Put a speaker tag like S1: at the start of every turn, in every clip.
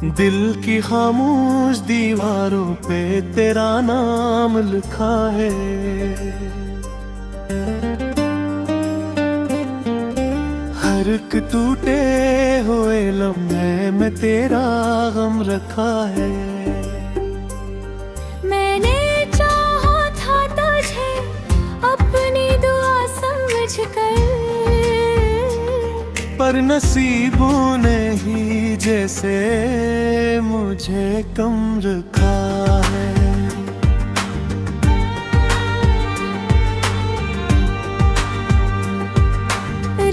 S1: दिल की खामोश दीवारों पे तेरा नाम लिखा है। हर एक टूटे हुए लम्हे में तेरा गम रखा है।
S2: मैंने चाहा था तुझे अपनी दुआ समझ कर,
S1: पर नसीबों ने ही जैसे मुझे कम रखा है।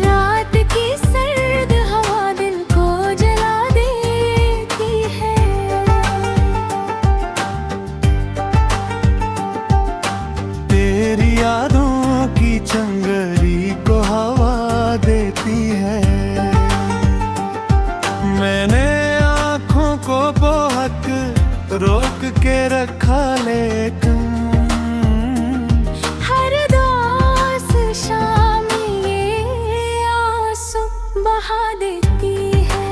S2: रात की सर्द हवा दिल को जला देती है।
S1: तेरी यादों की चंगरी को हवा देती है। मैंने आँखों को बहुत रोक के रखा, लेकिन
S2: हर दोस्त शाम ये आंसू बहा देती है।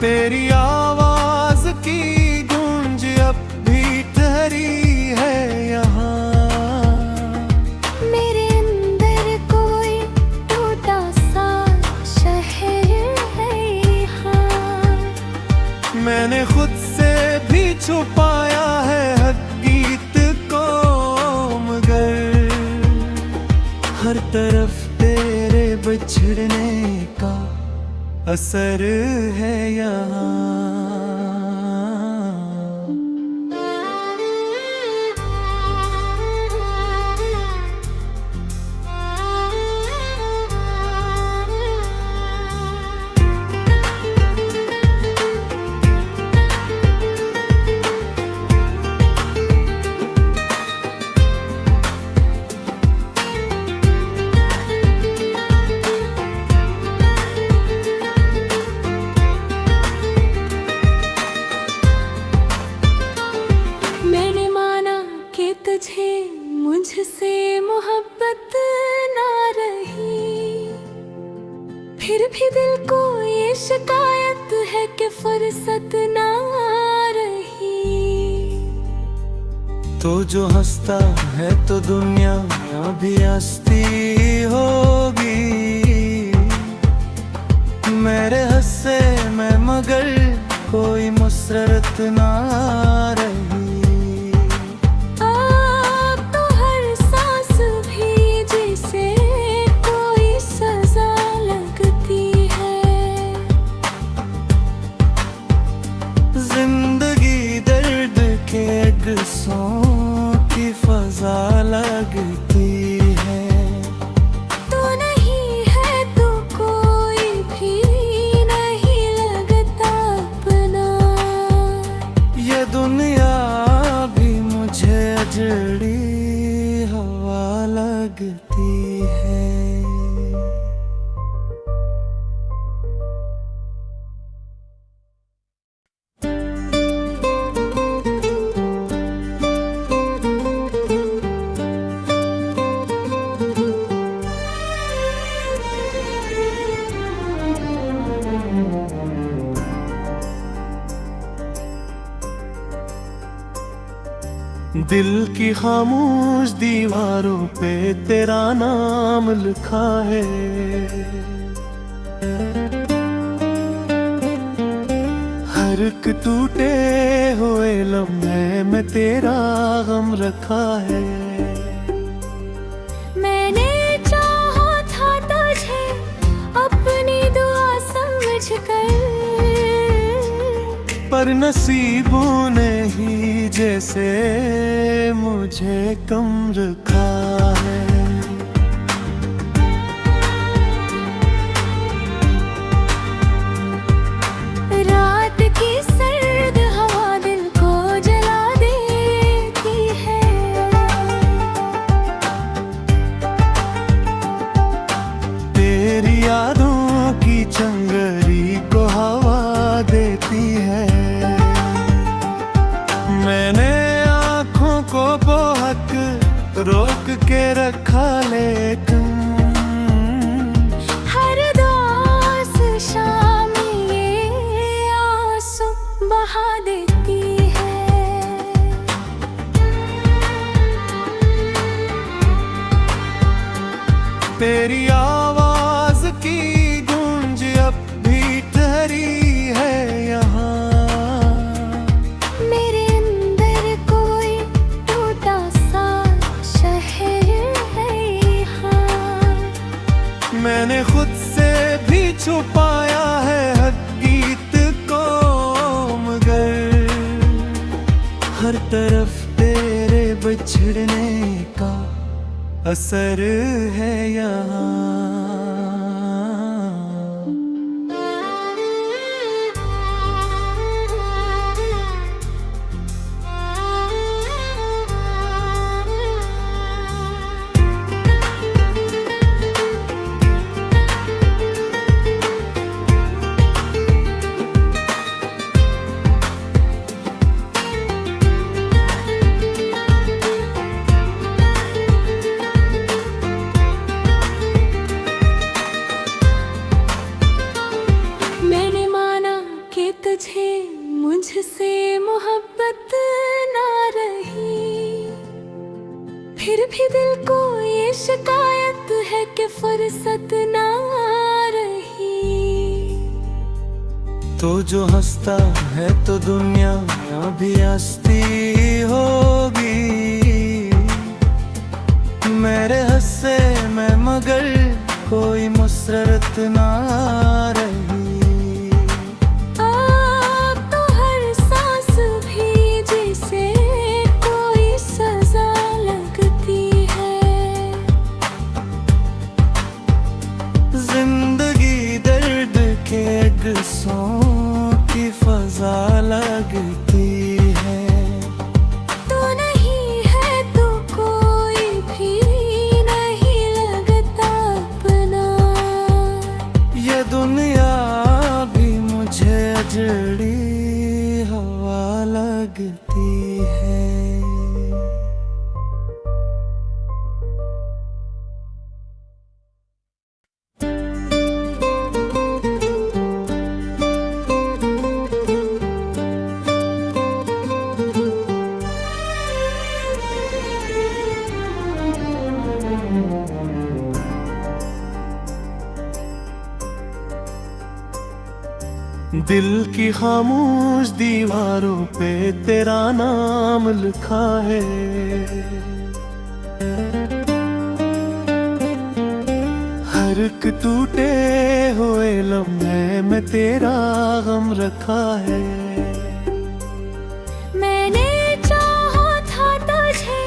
S1: तेरी आवाज की गूंज अब भी ठहरी है यहाँ।
S2: मेरे अंदर कोई टूटा सा शहर है यहाँ।
S1: मैंने खुद से भी छुपाया है हर गीत को, मगर हर तरफ तेरे बिछड़ने का असर है यहाँ।
S2: मैंने माना कि तुझे मुझसे मोहब्बत ना रही, फिर भी दिल को ये शिकायत है कि फुर्सत ना रही।
S1: तो जो हंसता है तो दुनिया भी हंसती होगी। मेरे हंसे में मगर कोई मुसरत ना रही।
S2: अब तो हर सांस भी जैसे कोई सजा लगती है।
S1: जिंदगी दर्द के अगसों की फजा लगती है।
S2: तू नहीं है तो कोई भी नहीं लगता अपना।
S1: ये दुनिया भी मुझे अजड़ी हवा लगती है। दिल की खामोश दीवारों पे तेरा नाम लिखा है। हर एक टूटे हुए लम्हे में तेरा गम रखा है।
S2: मैंने चाहा था तुझे अपनी दुआ समझ कर,
S1: पर नसीबों ने ही जैसे मुझे कम रखा है।
S2: रात की सर्द हवा दिल को जला देती है।
S1: तेरी यादों की चंगरी को हवा देती है। मैंने आँखों को बहुत रोक के रखा, लेकिन तेरी आवाज की गूंज अब भी ठहरी है यहाँ।
S2: मेरे अंदर कोई टूटा सा शहर है यहाँ।
S1: मैंने खुद से भी छुपाया है हक गीत को मगर हर तरफ तेरे बिछड़ने का असर है यहाँ।
S2: मैंने माना कि तुझे मुझसे मोहब्बत ना रही, फिर भी दिल को ये शिकायत है कि फुर्सत ना रही।
S1: तो जो हंसता है तो दुनिया भी हंसती होगी। मेरे हंसे में मगर कोई मुसरत ना रही।
S2: अब तो हर सांस भी जैसे कोई सजा लगती है।
S1: जिंदगी दर्द के अगसों की फजा लगती है।
S2: तू नहीं है तो कोई भी नहीं लगता अपना।
S1: ये दुनिया भी मुझे अजड़ी हवा लगती है। दिल की खामोश दीवारों पे तेरा नाम लिखा है। हर एक टूटे हुए लम्हे में तेरा गम रखा है।
S2: मैंने चाहा था तुझे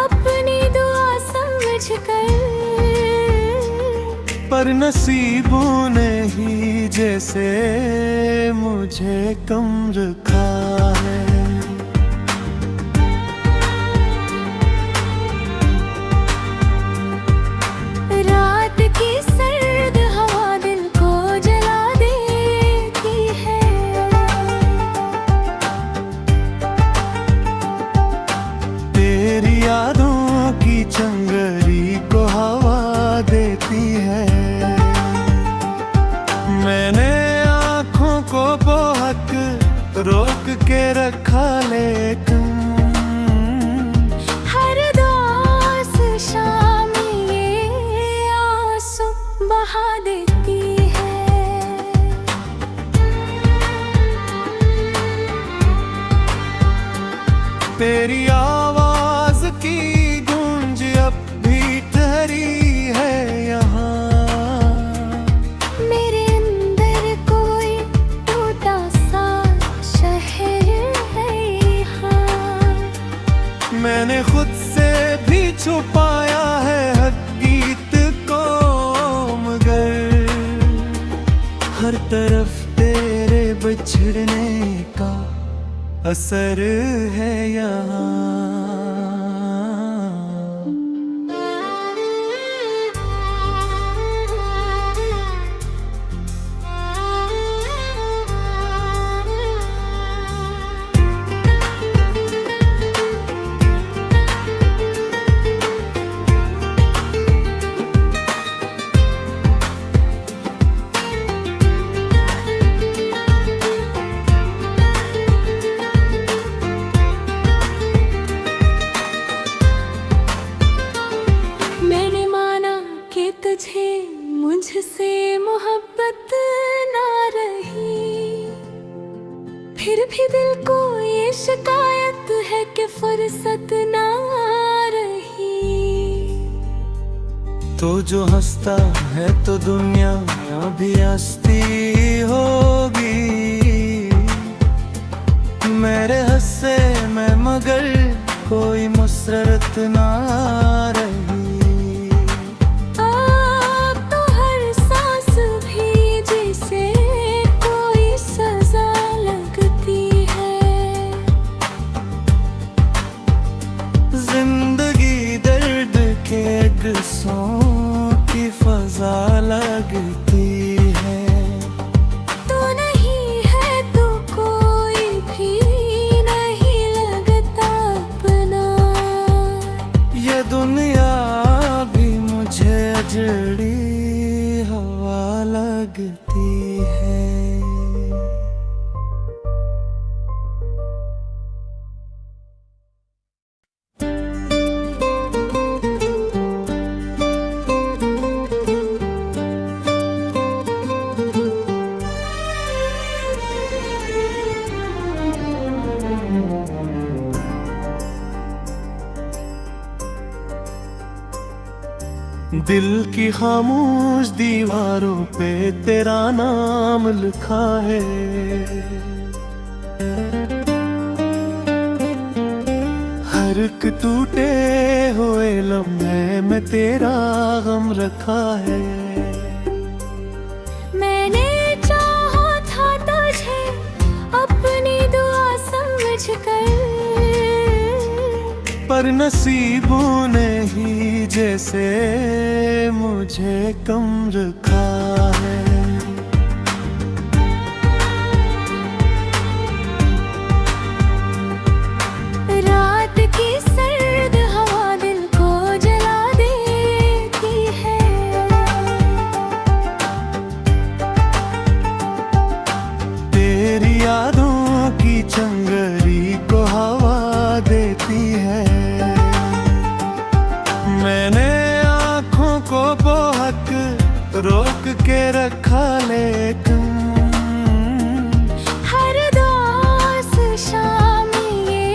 S2: अपनी दुआ समझकर,
S1: पर नसीबों ने ही जैसे मुझे कम रखा है।
S2: रात की सर्द हवा दिल को जला देती है।
S1: तेरी यादों की चंगरी को हवा देती है। मैंने आँखों को बहुत रोक के रखा लेकिन
S2: हर दोस शाम ये आंसू बहा देती है।
S1: तेरी आवाज की गूंज अब भी ठहरी है यहाँ।
S2: मेरे अंदर कोई टूटा सा शहर है यहाँ।
S1: मैंने खुद से भी छुपाया है हक गीत को मगर हर तरफ तेरे बिछड़ने का असर है यहाँ।
S2: तुझे मुझसे मोहब्बत ना रही, फिर भी दिल को ये शिकायत है कि फुर्सत ना रही।
S1: तो जो हंसता है तो दुनिया भी हंसती होगी, मेरे हंसे में मगर कोई मुसरत ना रही।
S2: अब तो हर सांस भी जैसे कोई सजा लगती है,
S1: जिंदगी दर्द के अगसों की फजा लगती है।
S2: तो नहीं है तो कोई भी नहीं लगता अपना,
S1: ये दुनिया भी मुझे अजड़ी हवा लगती है। दिल की खामोश दीवारों पे तेरा नाम लिखा है, हर एक टूटे हुए लम्हे में तेरा गम रखा है।
S2: मैंने चाहा था तुझे अपनी दुआ समझकर,
S1: पर नसीबों ने ही जैसे मुझे कम रखा है।
S2: रात की सर्द हवा दिल को जला देती है,
S1: तेरी यादों की चंगरी को हवा देती है। मैंने आँखों को बहुत रोक के रखा, लेकिन
S2: हर दोस शाम ये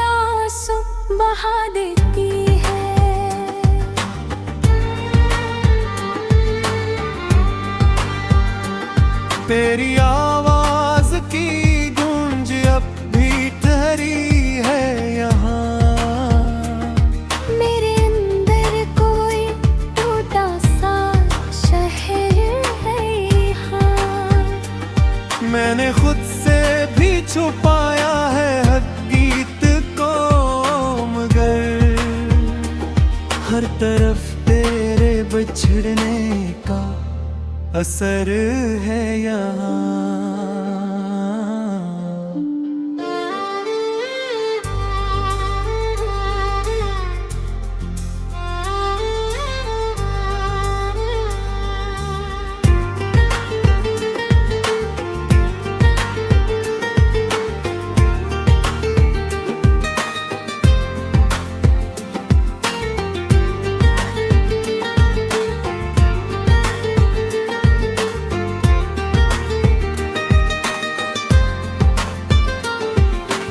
S2: आंसू बहा देती है।
S1: तेरी आवाज की गूंज अब भी ठहरी है यहाँ,
S2: मेरे अंदर कोई टूटा सा शहर है यहाँ।
S1: मैंने खुद से भी छुपाया है हर गीत को, मगर हर तरफ तेरे बिछड़ने का असर है यहाँ।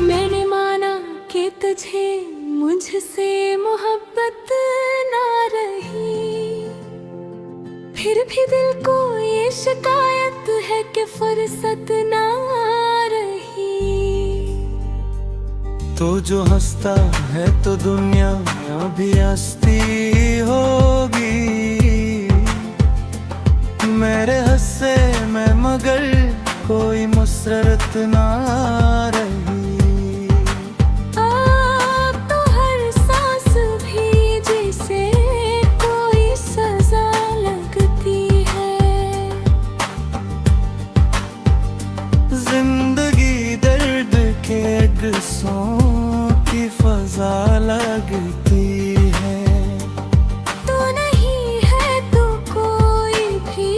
S2: मैंने माना कि तुझे मुझसे मोहब्बत ना रही, फिर भी दिल को ये शिकायत है कि फुर्सत ना रही।
S1: तो जो हंसता है तो दुनिया भी हंसती होगी, मेरे हंसे में मगर कोई मुसरत ना रही।
S2: अब तो हर सांस भी जैसे कोई सजा लगती है,
S1: जिंदगी दर्द के अगसों की फजा लगती है।
S2: तो नहीं है तो कोई भी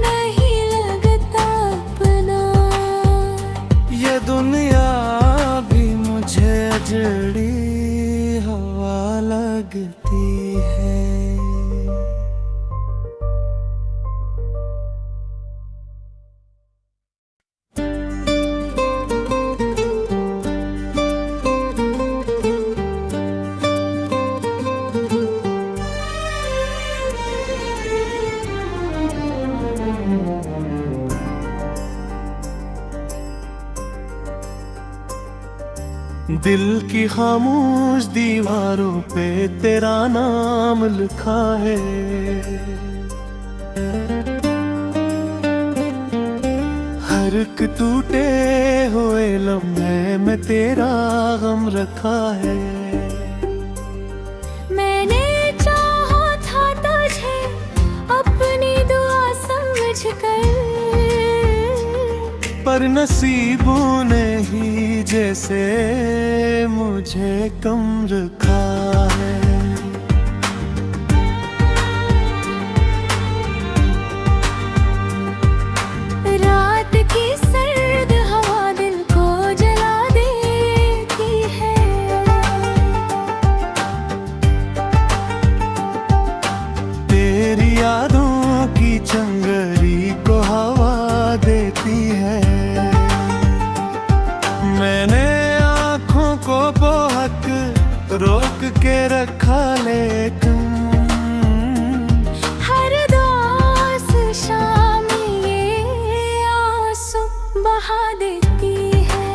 S2: नहीं लगता अपना,
S1: ये दुनिया भी मुझे अजड़ी हवा लगती है। दिल की खामोश दीवारों पे तेरा नाम लिखा है। हर एक टूटे हुए लम्हे में तेरा गम रखा है।
S2: मैंने चाहा था तुझे अपनी दुआ समझ कर,
S1: पर नसीबों ने ही जैसे मुझे कम रखा है।
S2: रात की सर्द हवा दिल को जला देती है।
S1: तेरी यादों की चंगरी को हवा देती है। मैंने आँखों को बहक रोक के रखा, लेकिन
S2: हर दोस शाम ये आंसू बहा देती है।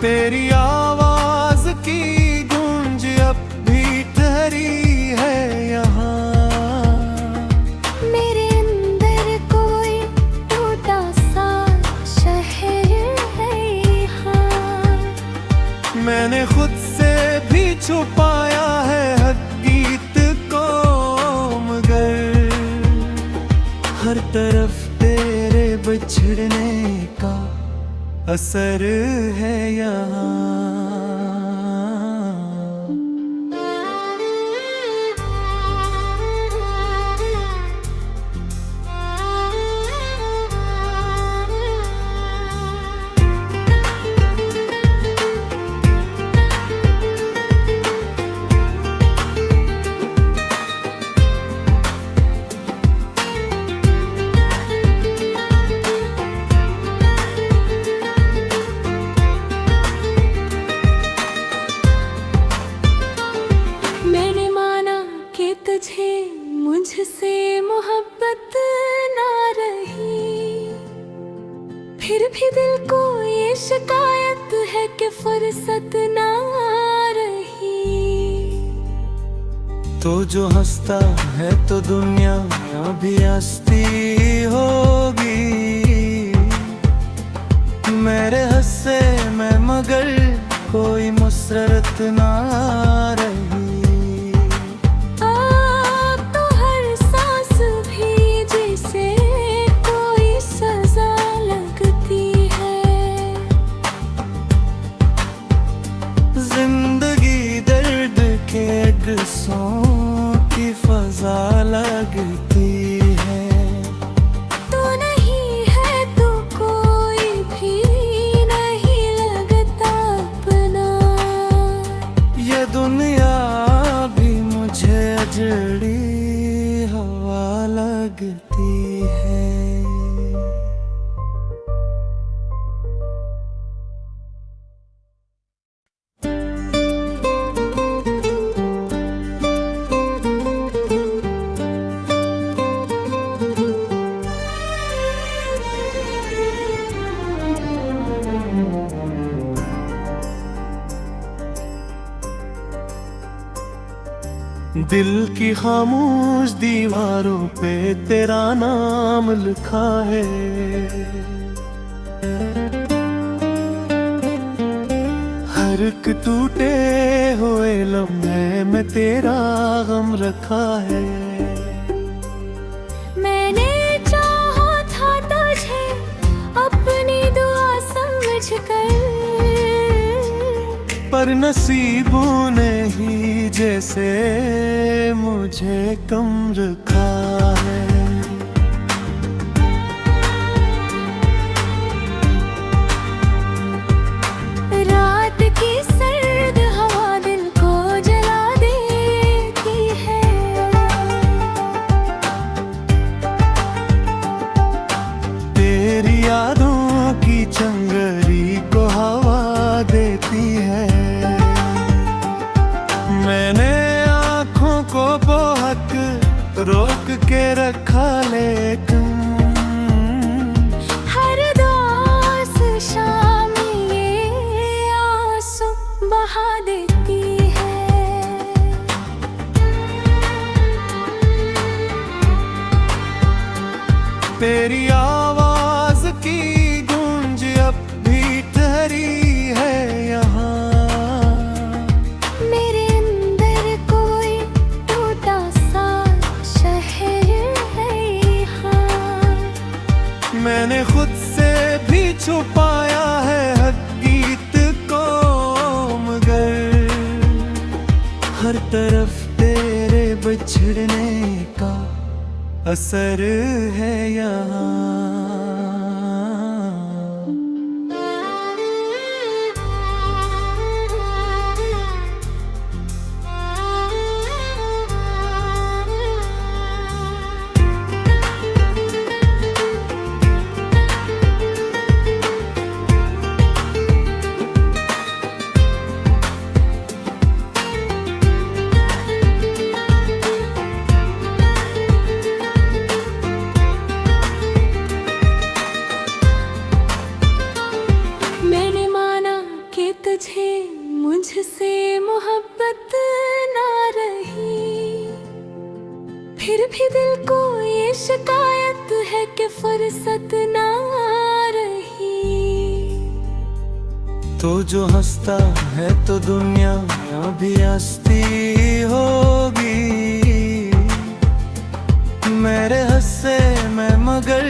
S1: तेरी आवाज की गूंज अब भी ठहरी है यहाँ।
S2: मेरे अंदर कोई टूटा सा शहर है यहाँ।
S1: मैंने खुद से भी छुपाया है हर गीत को, मगर हर तरफ तेरे बिछड़ने का असर है यहाँ।
S2: मैंने माना कि तुझे मुझसे मोहब्बत ना रही, फिर भी दिल को ये शिकायत है कि फुर्सत ना रही।
S1: तो जो हंसता है तो दुनिया भी हंसती होगी। मेरे हंसे में मगर कोई मुसरत ना रही।
S2: अब तो हर सांस भी जैसे कोई सजा लगती है।
S1: जिंदगी दर्द के अगसों की फजा लगती है।
S2: तू नहीं है तो कोई भी नहीं लगता अपना।
S1: ये दुनिया भी मुझे अजड़ी हवा लगती है। दिल की खामोश दीवारों पे तेरा नाम लिखा है। हर एक टूटे हुए लम्हे में तेरा गम रखा है।
S2: मैंने चाहा था तुझे अपनी दुआ समझ कर,
S1: पर नसीबों ने ही जैसे मुझे कम रखा है।
S2: रात की सर्द हवा दिल को जला देती है।
S1: तेरी यादों की चंगरी को हवा देती है। मैंने आँखों को बहक रोक के रखा, तेरी आवाज की गूंज अब भी ठहरी है यहाँ।
S2: मेरे अंदर कोई टूटा सा शहर है यहाँ।
S1: मैंने खुद से भी छुपाया है हर गीत को मगर हर तरफ तेरे बिछड़ने का असर है यहाँ।
S2: मैंने माना कि तुझे मुझसे मोहब्बत ना रही, फिर भी दिल को ये शिकायत है कि फुर्सत ना रही।
S1: तो जो हंसता है तो दुनिया भी हंसती होगी। मेरे हंसे में मगर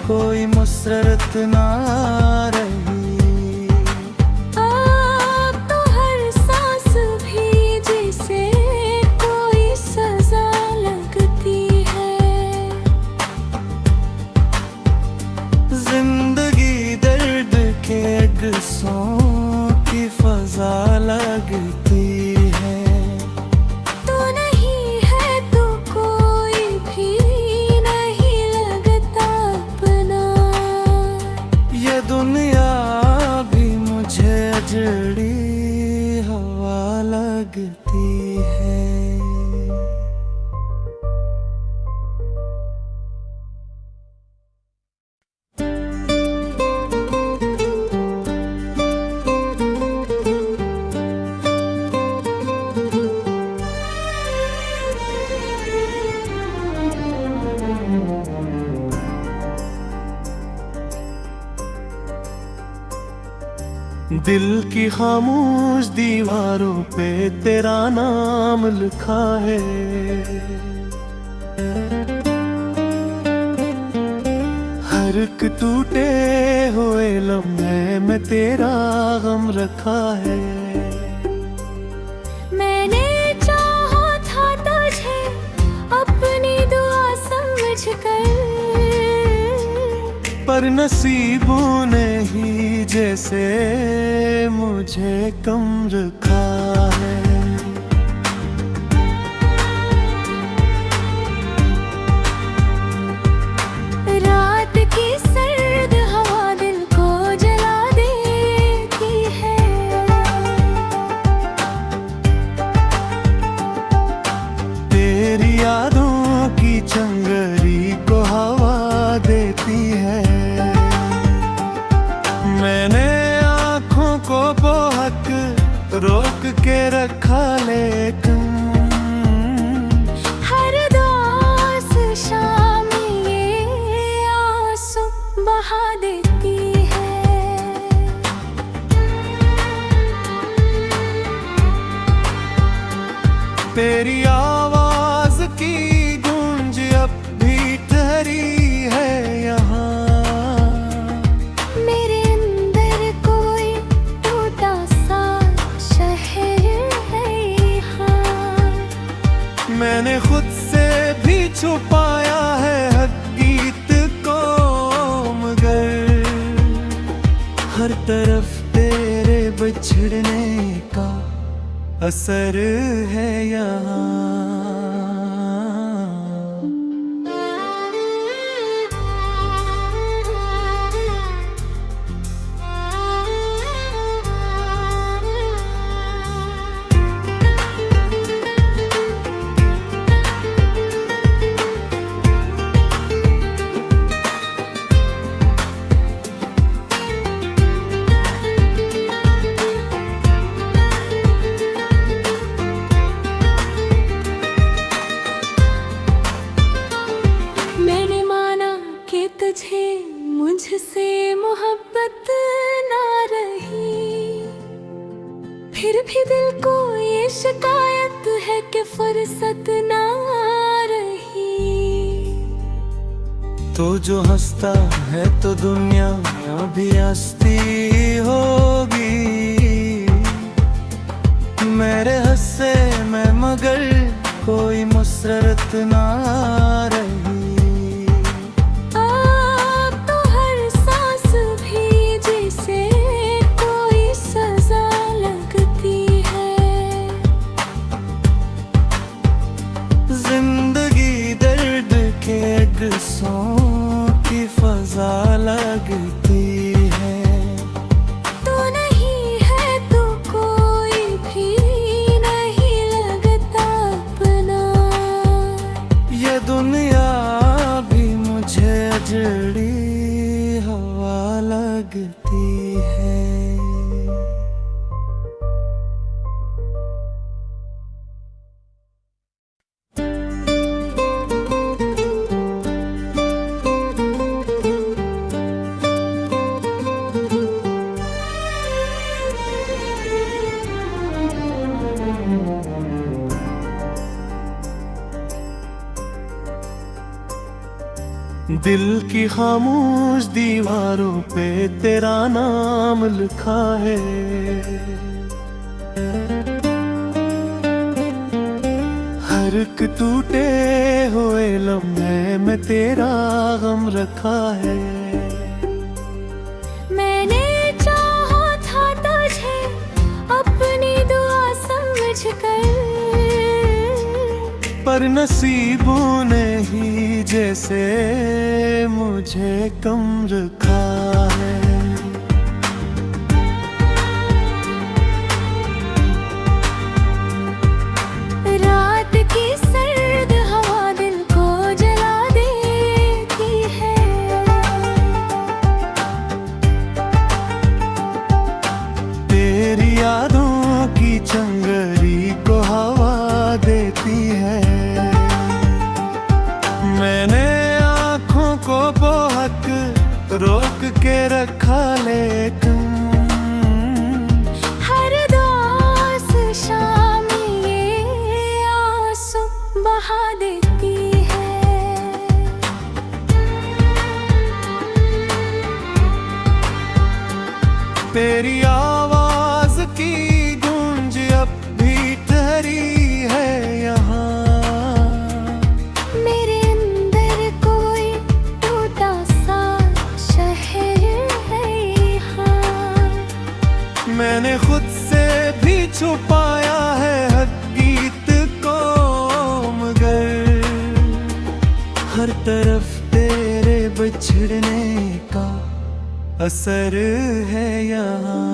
S1: कोई मुसरत ना रही।
S2: अब तो हर सांस भी जैसे कोई सजा लगती है।
S1: जिंदगी दर्द के अगसों की फजा लगती है।
S2: तू नहीं है तो कोई भी नहीं लगता अपना।
S1: ये दुनिया भी मुझे अजड़ी हवा लगती है। दिल की खामोश दीवारों पे तेरा नाम लिखा है। हर एक टूटे हुए लम्हे में तेरा गम रखा है।
S2: मैंने चाहा था तुझे अपनी दुआ समझ कर,
S1: पर नसीबों ने ही जैसे मुझे कम रखा है।
S2: रात की सर्द हवा दिल को जला देती है।
S1: तेरी यादों की चंगरी को हवा देती है। मैंने आँखों को बहक रोक के रखा लेकिन
S2: हर दोस्त शाम ये आंसू बहा देती है।
S1: तेरी आवाज की गूंज अब भी ठहरी है यहाँ।
S2: मेरे अंदर कोई टूटा सा शहर है यहाँ।
S1: मैंने खुद से भी छुपाया है हर गीत को मगर हर तरफ तेरे बिछड़ने का असर है यहाँ।
S2: फिर भी दिल को ये शिकायत है कि फुर्सत ना रही।
S1: तो जो हंसता है तो दुनिया भी हंसती होगी। मेरे हंसे में मगर कोई मुसरत ना रही।
S2: अब तो हर सांस भी जैसे कोई सजा लगती है।
S1: जिंदगी दर्द के अगसों की फजा लगती है।
S2: तू नहीं है तो कोई भी नहीं लगता अपना।
S1: ये दुनिया भी मुझे अजड़ी हवा लगती है। दिल की खामोश दीवारों पे तेरा नाम लिखा है। हर एक टूटे हुए लम्हे में तेरा गम रखा है।
S2: मैंने चाहा था तुझे अपनी दुआ समझ कर,
S1: पर नसीबों ने ही जैसे मुझे कम रखा है।
S2: रात की सर्द हवा दिल को जला देती है।
S1: तेरी यादों की चंगरी को हवा देती है। मैंने आँखों को बहुत रोक के रखा लेकिन
S2: हर दोस शाम ये आंसू बहा देती है।
S1: तेरी आवाज की गूंज अब भी ठहरी है यहाँ।
S2: मेरे अंदर कोई टूटा सा शहर है यहाँ।
S1: मैंने खुद से भी छुपाया है हक गीत को मगर हर तरफ तेरे बिछड़ने का असर है यहाँ।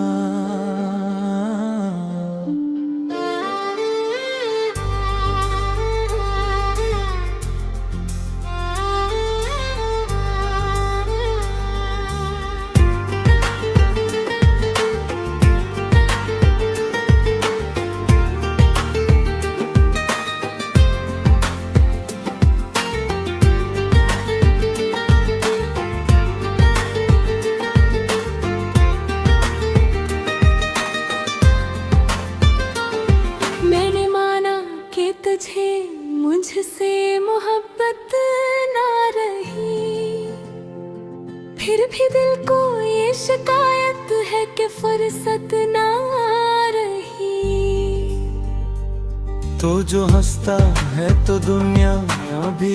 S2: मैंने माना कि तुझे मुझसे मोहब्बत ना रही। फिर भी दिल को ये शिकायत है कि फुर्सत ना रही।
S1: तो जो हंसता है तो दुनिया भी